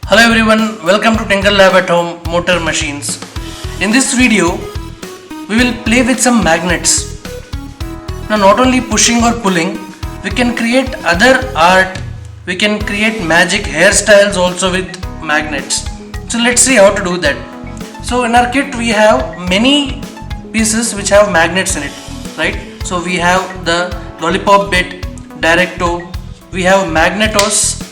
Hello everyone, welcome to Tinker Lab at Home Motor Machines. In this video, we will play with some magnets. Now not only pushing or pulling, we can create other art, we can create magic hairstyles also with magnets. So let's see how to do that. So in our kit we have many pieces which have magnets in it, right? So we have the lollipop bit, directo, we have magnetos,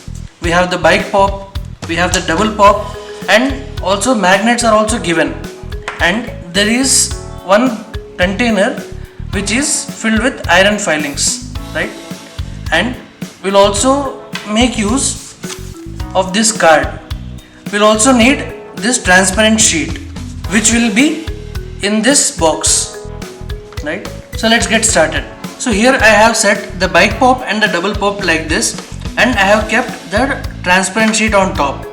we have the bike pop, we have the double pop, and also magnets are also given, and there is one container which is filled with iron filings, right? And we'll also make use of this card. We'll also need this transparent sheet which will be in this box, right? So let's get started. So here I have set the bike pop and the double pop like this, and I have kept the transparent sheet on top.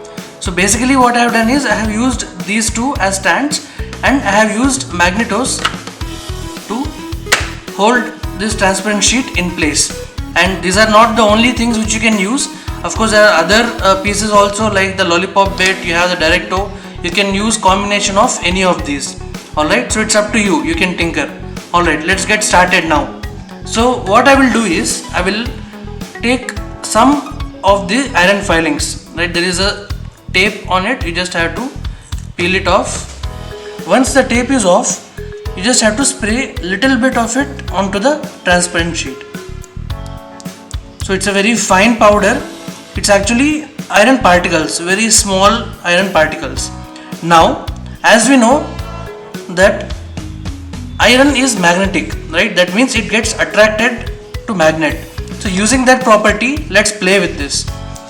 So basically what I have done is I have used these two as stands, and I have used magnetos to hold this transparent sheet in place. And these are not the only things which you can use. Of course there are other pieces also, like the lollipop bit, you have the directo. You can use combination of any of these. Alright, so it's up to you, you can tinker. Alright, let's get started now. So what I will do is I will take some of the iron filings, right? There is a tape on it, you just have to peel it off. Once the tape is off, you just have to spray little bit of it onto the transparent sheet. So it's a very fine powder. It's actually iron particles, very small iron particles. Now as we know that iron is magnetic, right? That means it gets attracted to magnet. So using that property, let's play with this.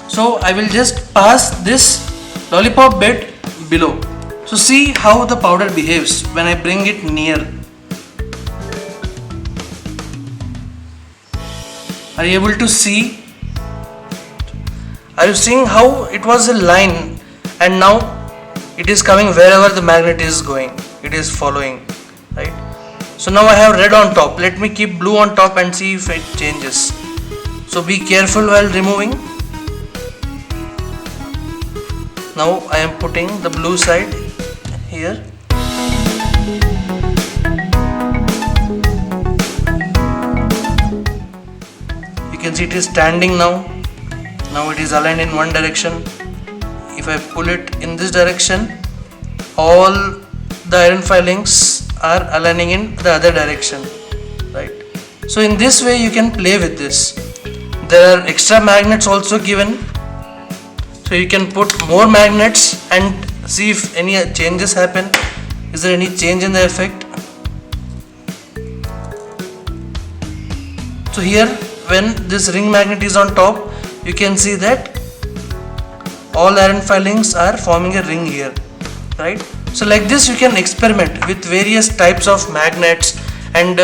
So I will just pass this lollipop bit below. So see how the powder behaves when I bring it near. Are you able to see? Are you seeing how it was a line and now it is coming wherever the magnet is going? It is following, right? So now I have red on top. Let me keep blue on top and see if it changes. So be careful while removing. Now I am putting the blue side here. You can see it is standing now. Now it is aligned in one direction. If I pull it in this direction, all the iron filings are aligning in the other direction, right? So in this way you can play with this. There are extra magnets also given, so you can put more magnets and see if any changes happen. Is there any change in the effect? So here when this ring magnet is on top, you can see that all iron filings are forming a ring here, right? So like this you can experiment with various types of magnets and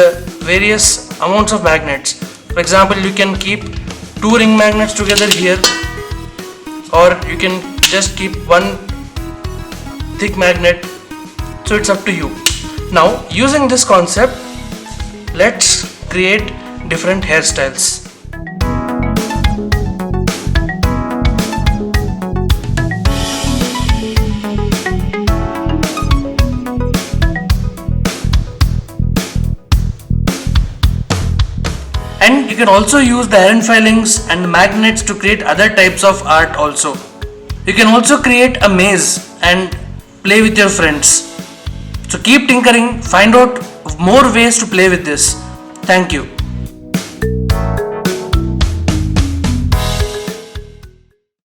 various amounts of magnets. For example, you can keep two ring magnets together here, or you can just keep one thick magnet. So it's up to you. Now using this concept, let's create different hairstyles. And you can also use the iron filings and magnets to create other types of art also. You can also create a maze and play with your friends. So keep tinkering, find out more ways to play with this. Thank you.